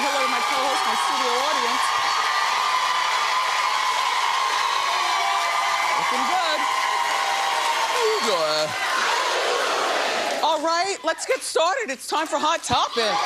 hello to my co-host, my studio audience. Looking good. All right, let's get started. It's time for Hot Topics.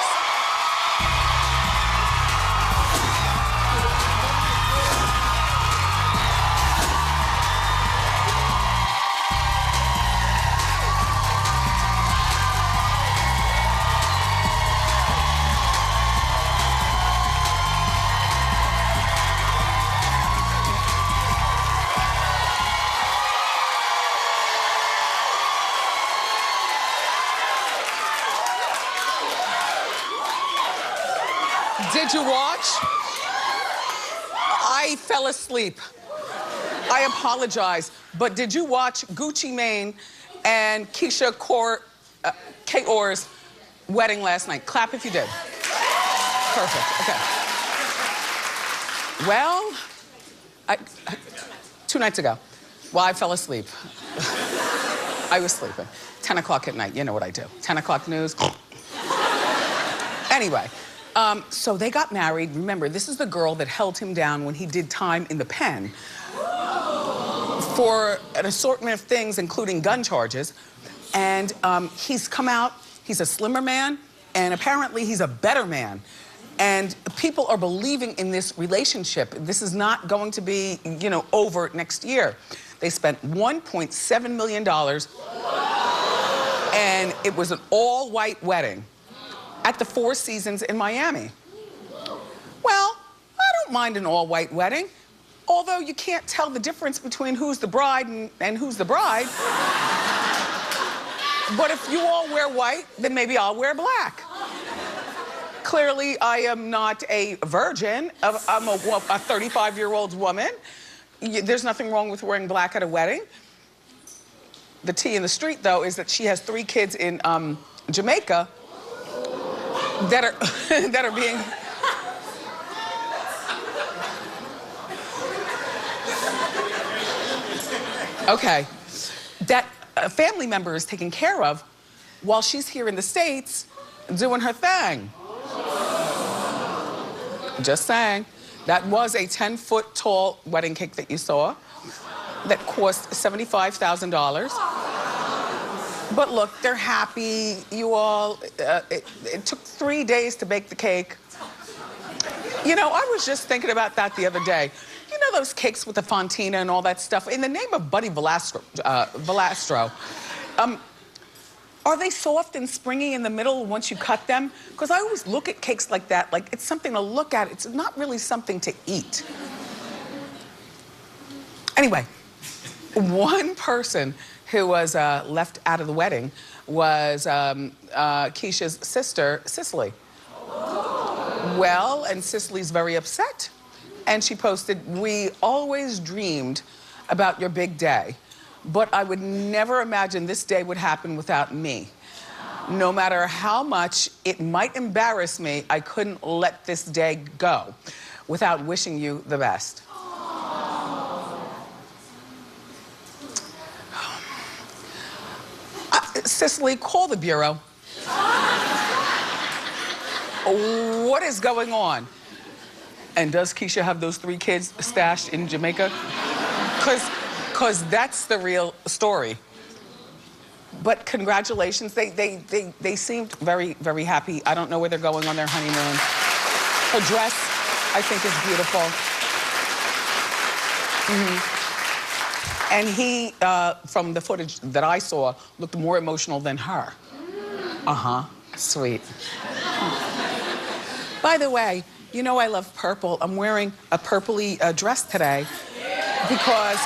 Did you watch? I fell asleep. I apologize. But did you watch Gucci Mane and Keyshia K'Or's wedding last night? Clap if you did. Perfect, okay. Well, 2 nights ago, I fell asleep. I was sleeping. 10 o'clock at night, you know what I do. 10 o'clock news. Anyway. So they got married. Remember, this is the girl that held him down when he did time in the pen for an assortment of things, including gun charges. And he's come out, he's a slimmer man, and apparently he's a better man. And people are believing in this relationship. This is not going to be, you know, over next year. They spent $1.7 million, and it was an all-white wedding at the Four Seasons in Miami. Well, I don't mind an all-white wedding, although you can't tell the difference between who's the bride and who's the bride. But if you all wear white, then maybe I'll wear black. Clearly, I am not a virgin. I'm a 35-year-old woman. There's nothing wrong with wearing black at a wedding. The tea in the street, though, is that she has 3 kids in Jamaica that are being okay, that a family member is taken care of while she's here in the States doing her thing. Just saying. That was a 10-foot tall wedding cake that you saw that cost $75,000. But look, they're happy, you all, it took 3 days to bake the cake. You know, I was just thinking about that the other day. You know those cakes with the fontina and all that stuff? In the name of Buddy Valastro, are they soft and springy in the middle once you cut them? Because I always look at cakes like that, like it's something to look at, it's not really something to eat. Anyway, one person who was left out of the wedding was Keyshia's sister, Cicely. Well, and Cicely's very upset. And she posted, "We always dreamed about your big day, but I would never imagine this day would happen without me. No matter how much it might embarrass me, I couldn't let this day go without wishing you the best." Cicely, call the Bureau. What is going on? And does Keyshia have those 3 kids stashed in Jamaica? Because that's the real story. But congratulations, they seemed very, very happy. I don't know where they're going on their honeymoon. Her dress, I think, is beautiful. And he, from the footage that I saw, looked more emotional than her. Sweet. By the way, you know I love purple. I'm wearing a purpley dress today because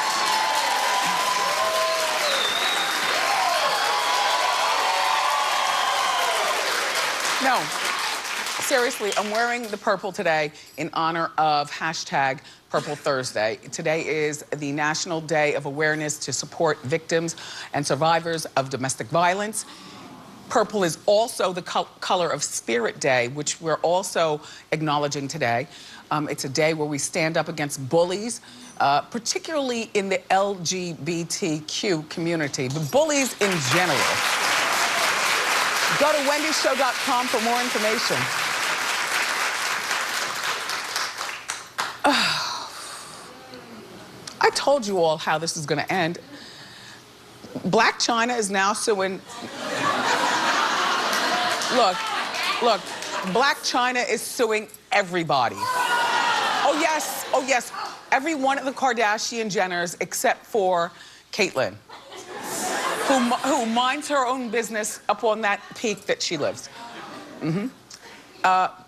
no, seriously, I'm wearing the purple today in honor of #Purple Thursday. Today is the National Day of Awareness to support victims and survivors of domestic violence. Purple is also the color of Spirit Day, which we're also acknowledging today. It's a day where we stand up against bullies, particularly in the LGBTQ community, but bullies in general. Go to wendyshow.com for more information. I told you all how this is gonna end. Black China is now suing. Look, Black China is suing everybody. Oh yes, every one of the Kardashian Jenners except for Caitlyn, who minds her own business up on that peak that she lives.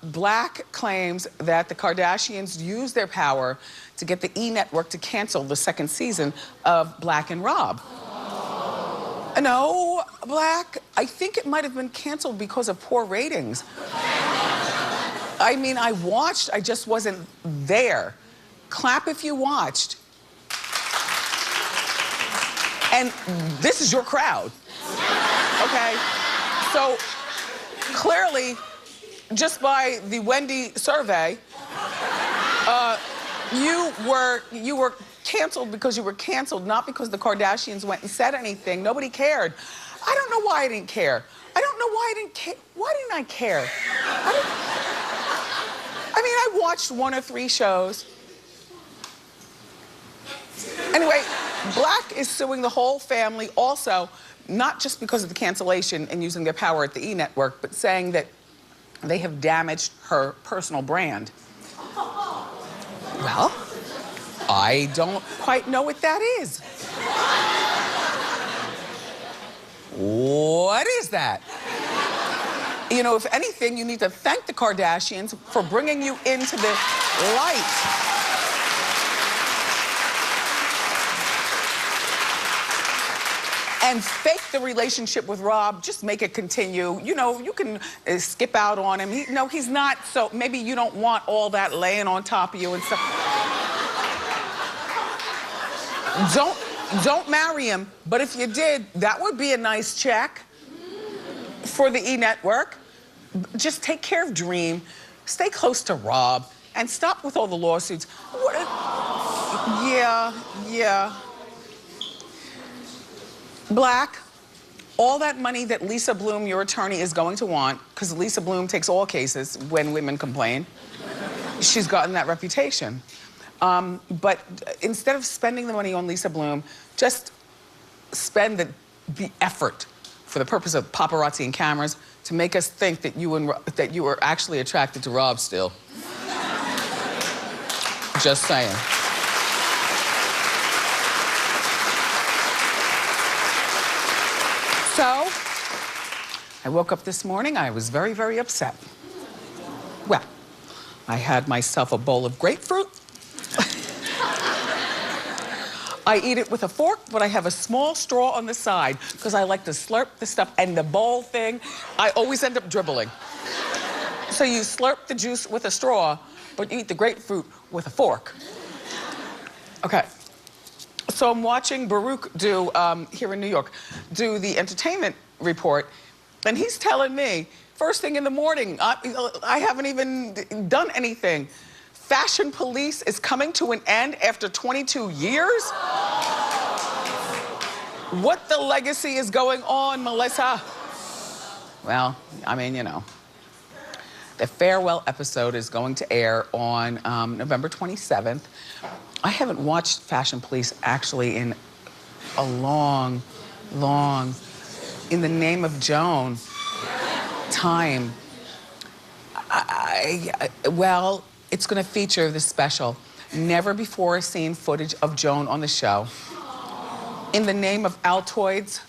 Black claims that the Kardashians used their power to get the E! Network to cancel the second season of Black and Rob. No, Black, I think it might have been canceled because of poor ratings. I mean, I watched, I just wasn't there. Clap if you watched. And this is your crowd, okay? So clearly, just by the Wendy survey, you were canceled because you were canceled, not because the Kardashians went and said anything. Nobody cared. I don't know why I didn't care. I don't know why I didn't care. Why didn't I care? I mean, I watched 1 or 3 shows. Anyway, Black is suing the whole family also, not just because of the cancellation and using their power at the E! Network, but saying that they have damaged her personal brand. Well, I don't quite know what that is. What is that? You know, if anything, you need to thank the Kardashians for bringing you into the light. And fake the relationship with Rob, just make it continue. You know, you can skip out on him. No, he's not, so maybe you don't want all that laying on top of you and stuff. Don't marry him, but if you did, that would be a nice check for the E! Network. Just take care of Dream, stay close to Rob, and stop with all the lawsuits. Yeah. Black, all that money that Lisa Bloom, your attorney, is going to want, because Lisa Bloom takes all cases when women complain. She's gotten that reputation. But instead of spending the money on Lisa Bloom, just spend the effort for the purpose of paparazzi and cameras to make us think that you were actually attracted to Rob still. Just saying. So, I woke up this morning, I was very, very upset. Well, I had myself a bowl of grapefruit. I eat it with a fork, but I have a small straw on the side because I like to slurp the stuff, and the bowl thing, I always end up dribbling. So you slurp the juice with a straw, but you eat the grapefruit with a fork. Okay. So I'm watching Baruch do, here in New York, do the entertainment report, and he's telling me, first thing in the morning, I haven't even done anything. Fashion Police is coming to an end after 22 years? What the legacy is going on, Melissa? Well, I mean, you know. The farewell episode is going to air on November 27th. I haven't watched Fashion Police actually in a long, in the name of Joan, time. Well, it's gonna feature this special, never before seen footage of Joan on the show. In the name of Altoids.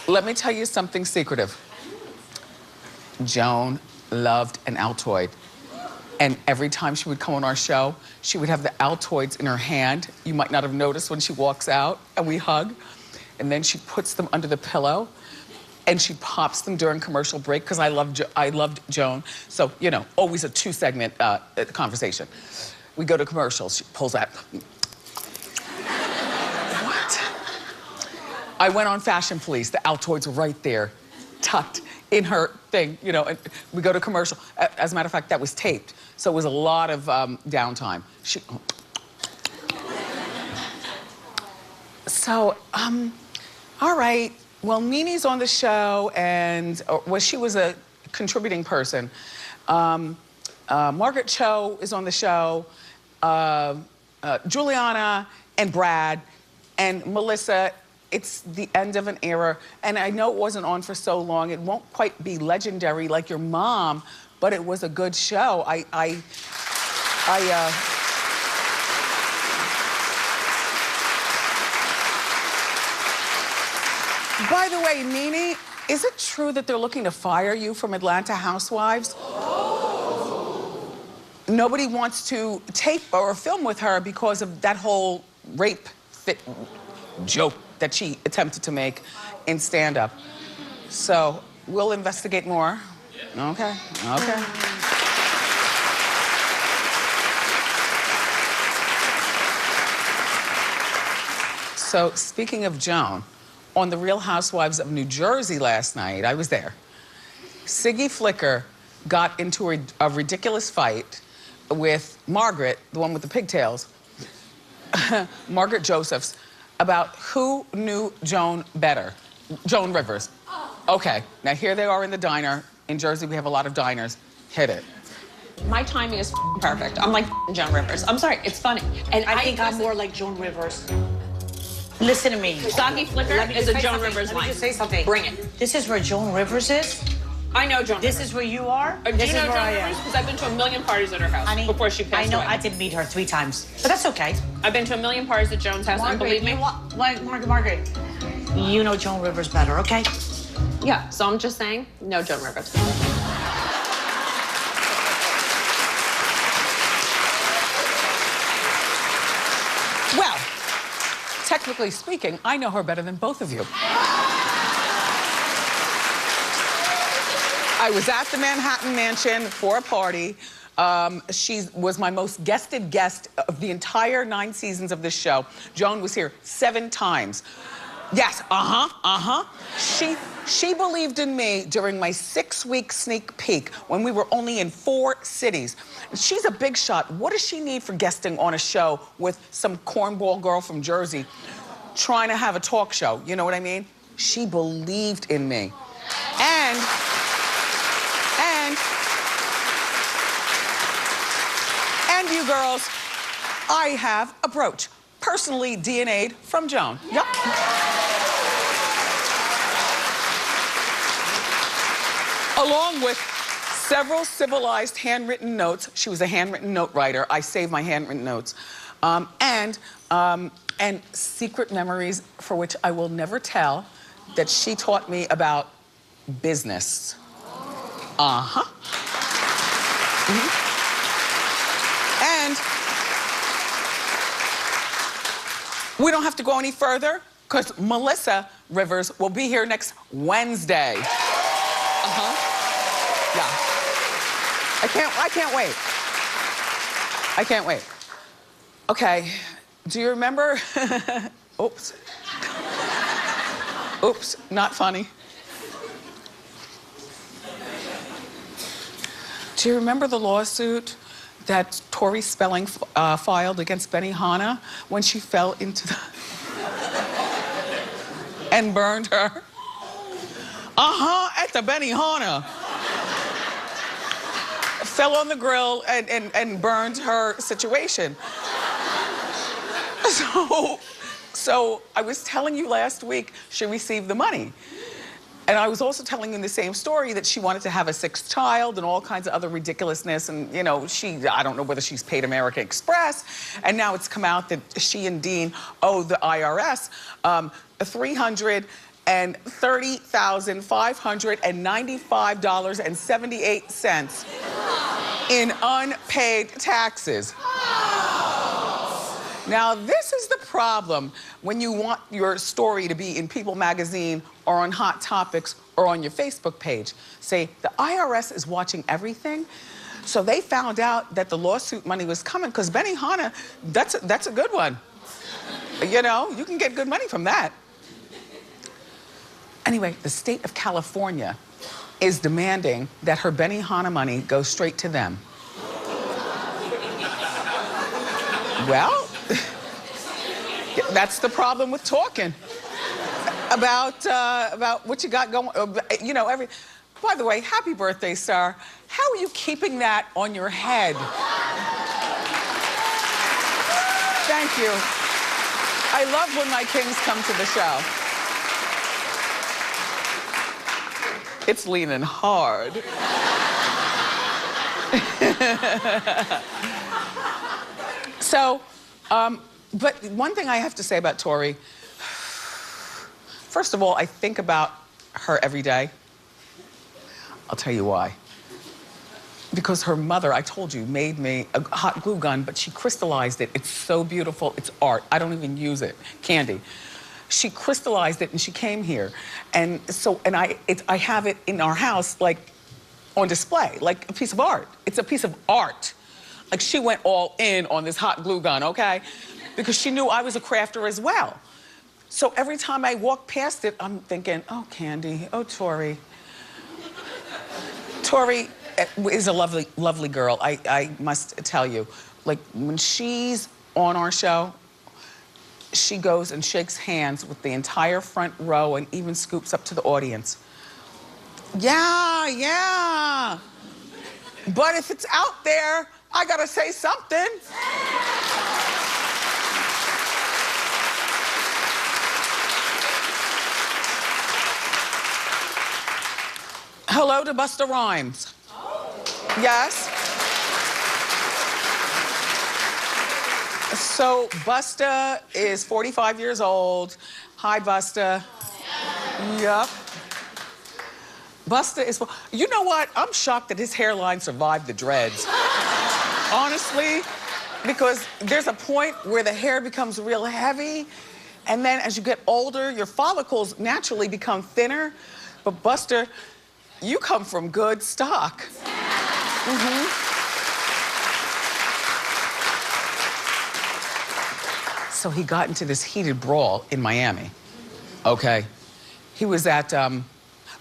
Let me tell you something secretive. Joan loved an Altoid. And every time she would come on our show, she would have the Altoids in her hand. You might not have noticed when she walks out, and we hug. And then she puts them under the pillow, and she pops them during commercial break, because I loved Joan. So, you know, always a 2-segment conversation. We go to commercials, she pulls out. What? I went on Fashion Police, the Altoids were right there, tucked in her thing, you know, and we go to commercial. As a matter of fact, that was taped, so it was a lot of downtime. So, all right, well, Nene's on the show, and she was a contributing person. Margaret Cho is on the show. Juliana and Brad and Melissa. It's the end of an era, and I know it wasn't on for so long. It won't quite be legendary like your mom, but it was a good show. By the way, Nene, is it true that they're looking to fire you from Atlanta Housewives? Nobody wants to tape or film with her because of that whole rape joke that she attempted to make in stand-up. So we'll investigate more. Okay, okay. So speaking of Joan, on The Real Housewives of New Jersey last night, I was there. Siggy Flicker got into a ridiculous fight with Margaret, the one with the pigtails, Margaret Josephs, about who knew Joan better. Joan Rivers. Okay, now here they are in the diner. In Jersey, we have a lot of diners. Hit it. My timing is perfect. I'm like Joan Rivers. I'm sorry, it's funny. And I think I'm more like Joan Rivers. Listen to me. Soggy Flicker is a Joan Rivers line. Let me just say something. Bring it. This is where Joan Rivers is. I know Joan Rivers. This is where you are. Do This you know is where Joan I am. Rivers? Because I've been to a million parties at her house Honey, before she passed I know away. I did meet her 3 times, but that's okay. I've been to a million parties at Joan's house, and believe me. Margaret, you know Joan Rivers better, okay? Yeah, so I'm just saying, no Joan Rivers. Well, technically speaking, I know her better than both of you. I was at the Manhattan Mansion for a party. She was my most guested guest of the entire 9 seasons of this show. Joan was here 7 times. Yes, She believed in me during my 6-week sneak peek when we were only in 4 cities. She's a big shot. What does she need for guesting on a show with some cornball girl from Jersey trying to have a talk show? You know what I mean? She believed in me. And you girls, I have a brooch, personally DNA'd from Joan. Yep. Along with several civilized handwritten notes. She was a handwritten note writer. I save my handwritten notes. And secret memories for which I will never tell that she taught me about business. And we don't have to go any further because Melissa Rivers will be here next Wednesday. Yeah. I can't wait. I can't wait. Okay, do you remember? Oops. Oops, not funny. Do you remember the lawsuit that Tori Spelling filed against Benihana when she fell into the... and burned her? At the Benihana. Fell on the grill and burned her situation. So I was telling you last week she received the money. And I was also telling you in the same story that she wanted to have a 6th child and all kinds of other ridiculousness. And, you know, I don't know whether she's paid American Express. And now it's come out that she and Dean owe the IRS $330,595.78 in unpaid taxes. Now, this is the problem when you want your story to be in People magazine or on Hot Topics or on your Facebook page. Say, the IRS is watching everything. So they found out that the lawsuit money was coming because Benihana, that's a good one. You know, you can get good money from that. Anyway, the state of California is demanding that her Benihana money go straight to them. Well, that's the problem with talking about what you got going. You know, By the way, happy birthday, sir. How are you keeping that on your head? Thank you. I love when my kings come to the show. It's leaning hard. So, but one thing I have to say about Tori, first of all, I think about her every day. I'll tell you why. Because her mother, I told you, made me a hot glue gun, but she crystallized it. It's so beautiful, it's art. I don't even use it, candy. She crystallized it and she came here. And so, and I have it in our house, like on display, like a piece of art. It's a piece of art. Like she went all in on this hot glue gun, okay? Because she knew I was a crafter as well. So every time I walk past it, I'm thinking, oh, Candy, oh, Tori. Tori is a lovely, lovely girl, I must tell you. Like, when she's on our show, she goes and shakes hands with the entire front row and even scoops up to the audience. Yeah, yeah. But if it's out there, I gotta say something. Hello to Busta Rhymes. Yes. So Busta is 45 years old. Hi, Busta. Yep. Busta is, you know what? I'm shocked that his hairline survived the dreads. Honestly, because there's a point where the hair becomes real heavy, and then as you get older, your follicles naturally become thinner. But Busta, you come from good stock. So he got into this heated brawl in Miami, okay? He was at,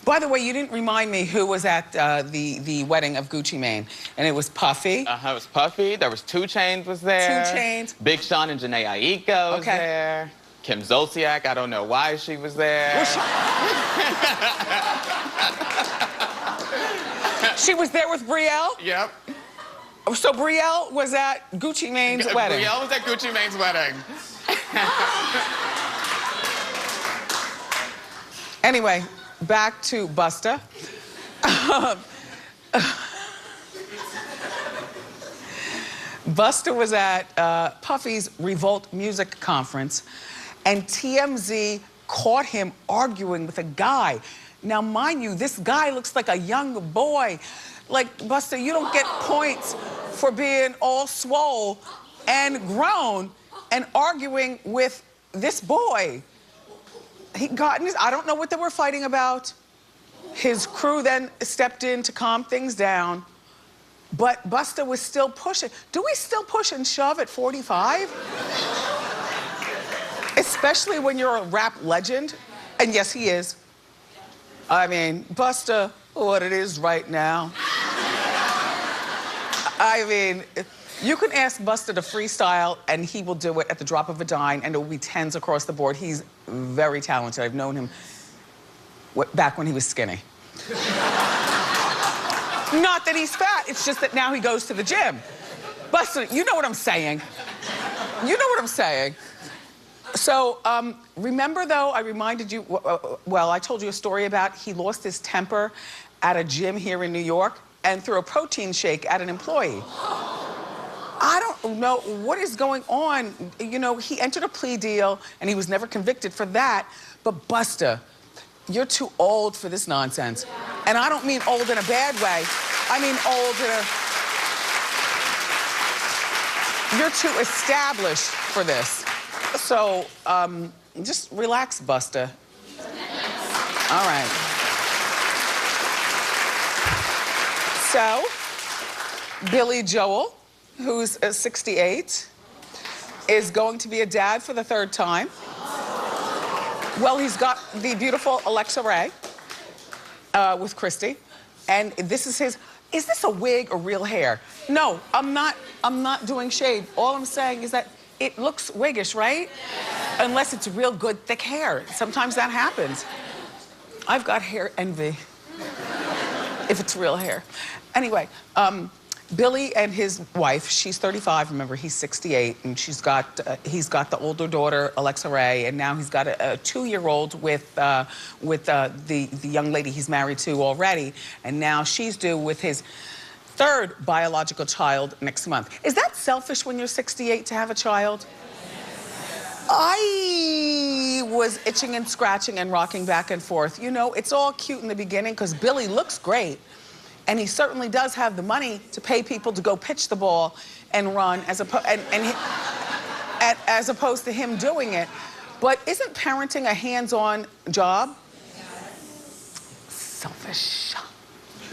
by the way, you didn't remind me who was at the wedding of Gucci Mane, and it was Puffy. It was Puffy, there was 2 Chainz was there. 2 Chainz. Big Sean and Janae Aiko was there. Kim Zolciak, I don't know why she was there. She was there with Brielle? Yep. So Brielle was at Gucci Mane's wedding? Brielle was at Gucci Mane's wedding. Anyway, back to Busta. Busta was at Puffy's Revolt Music Conference, and TMZ caught him arguing with a guy. Now, mind you, this guy looks like a young boy. Like, Busta, you don't get points for being all swole and grown and arguing with this boy. He got in his, I don't know what they were fighting about. His crew then stepped in to calm things down. But Busta was still pushing. Do we still push and shove at 45? Especially when you're a rap legend. And yes, he is. I mean, Busta, what it is right now. I mean, you can ask Busta to freestyle and he will do it at the drop of a dime and it will be 10s across the board. He's very talented. I've known him back when he was skinny. Not that he's fat, it's just that now he goes to the gym. Busta, you know what I'm saying. You know what I'm saying. So, remember though, I reminded you, well, I told you a story about he lost his temper at a gym here in New York and threw a protein shake at an employee. I don't know what is going on. You know, he entered a plea deal and he was never convicted for that. But Busta, you're too old for this nonsense. And I don't mean old in a bad way. I mean old in a... You're too established for this. So, just relax, Busta. All right. So, Billy Joel, who's 68, is going to be a dad for the 3rd time. Well, he's got the beautiful Alexa Ray with Christy, and this is his. Is this a wig or real hair? No, I'm not doing shade. All I'm saying is that it looks wiggish, right? Yeah. Unless it's real good, thick hair. Sometimes that happens. I've got hair envy if it's real hair. Anyway, Billy and his wife, she's 35, remember, he's 68, and he's got the older daughter, Alexa Ray, and now he's got a 2-year-old with the young lady he's married to already, and now she's due with his 3rd biological child next month. Is that selfish when you're 68 to have a child? I was itching and scratching and rocking back and forth. You know, it's all cute in the beginning because Billy looks great. And he certainly does have the money to pay people to go pitch the ball and run as opposed to him doing it. But isn't parenting a hands-on job? Selfish.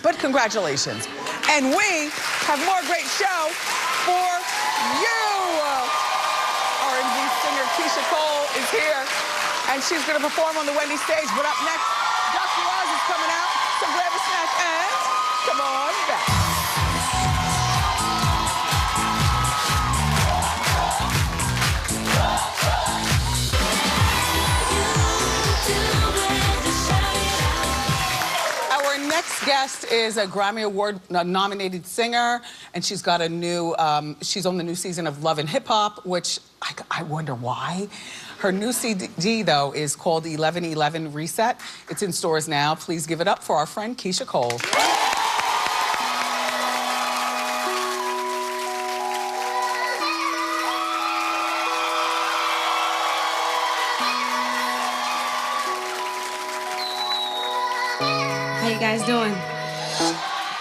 But congratulations. And we have more great show for you. R&B singer Keyshia is here, and she's gonna perform on the Wendy stage. But up next, Dr. Oz is coming out, so grab a snack and come on back. Our next guest is a Grammy Award nominated singer, and she's got a new, she's on the new season of Love and Hip Hop, which I wonder why. Her new CD, though, is called 1111 Reset. It's in stores now. Please give it up for our friend Keyshia Cole. How you guys doing?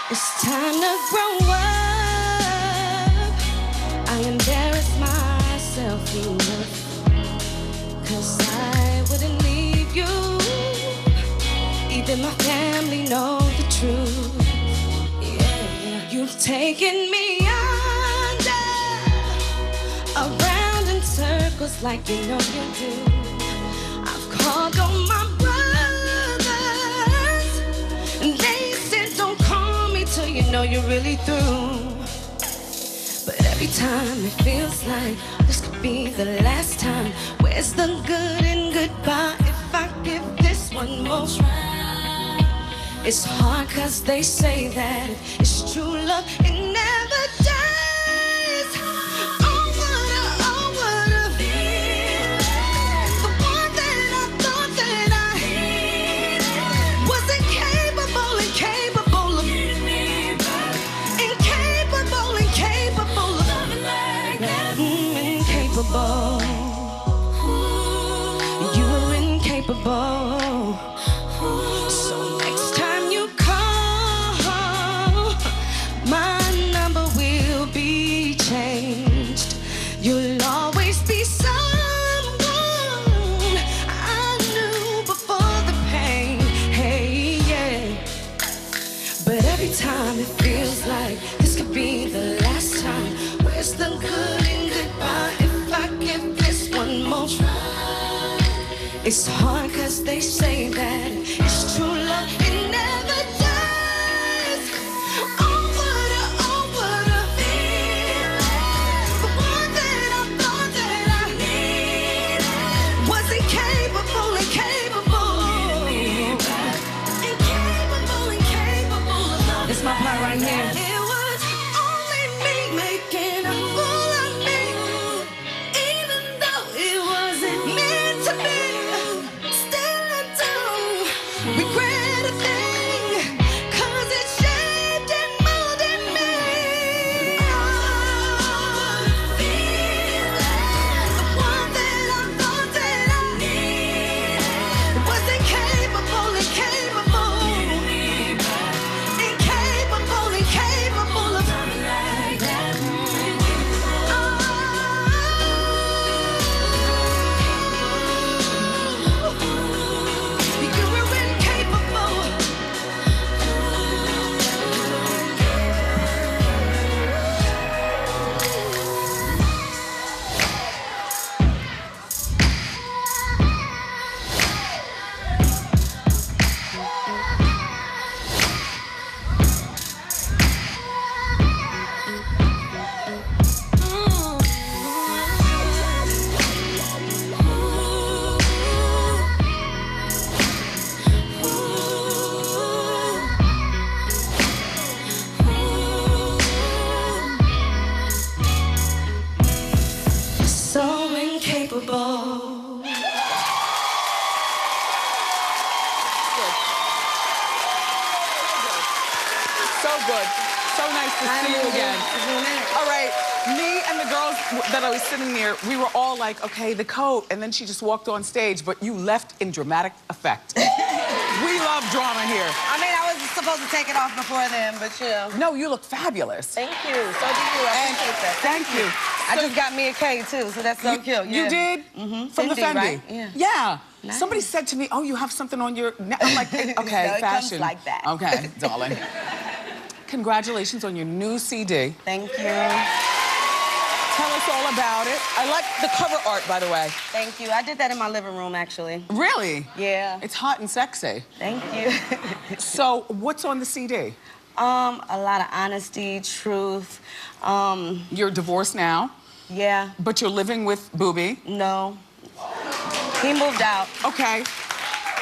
It's time to grow up. I embarrass myself enough, 'cause I wouldn't leave you. Even my family know the truth. Yeah, you've taken me under, around in circles like you know you do. I've called on my brothers, and they said don't call me till you know you're really through. But every time it feels like this could be the last time. Where's the good in goodbye if I give this one more try? It's hard 'cause they say that it's true love, it never dies. Oh, what a feeling. The one that I thought that I wasn't capable of incapable of incapable. You're incapable. So next time you call, my number will be changed. You'll always be someone I knew before the pain. Hey, yeah. But every time it feels like this could be the last time. Where's the good in goodbye if I give this one more try? It's hard 'cause they say that it's true love, it never dies. Oh, what a feeling. The one that I thought that I needed wasn't capable, incapable of love. It's my part right here. It was only me making a fool of me, even though it wasn't meant to be. Still I don't to see you again. All right, me and the girls that I was sitting near, we were all like, okay, the coat, and then she just walked on stage, but you left in dramatic effect. We love drama here. I mean, I was supposed to take it off before then, but you know. No, you look fabulous. Thank you. So do you. I appreciate that. Thank you. I just got me a K too, so that's so cute. You Yeah. did? From the Fendi? Right? Yeah. Yeah. Nice. Somebody said to me, oh, you have something on your neck. I'm like, okay, No, it fashion. comes like that. Okay, darling. Congratulations on your new CD. Thank you. Tell us all about it. I like the cover art, by the way. Thank you. I did that in my living room, actually. Really? Yeah. It's hot and sexy. Thank you. So, what's on the CD? A lot of honesty, truth. You're divorced now, Yeah. but you're living with Booby. No. He moved out. Okay.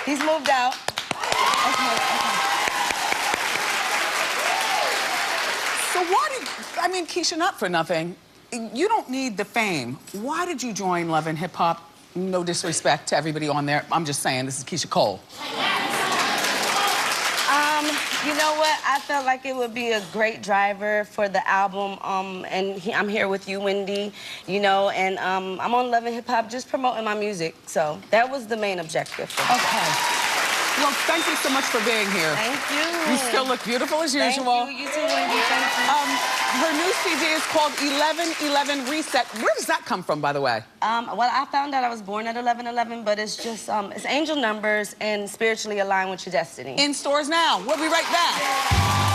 He's moved out. Okay. So why did, I mean, Keyshia, not for nothing, you don't need the fame. Why did you join Love and Hip Hop? No disrespect to everybody on there. I'm just saying, this is Keyshia Cole. You know what? I felt like it would be a great driver for the album. I'm here with you, Wendy, you know, and I'm on Love and Hip Hop just promoting my music. So that was the main objective for me. Okay. Well, thank you so much for being here. Thank you. You still look beautiful as usual. Thank you. You too, Wendy. Thank you. Her new CD is called 1111 Reset. Where does that come from, by the way? Well, I found out I was born at 11/11, but it's just, it's angel numbers and spiritually aligned with your destiny. In stores now. We'll be right back.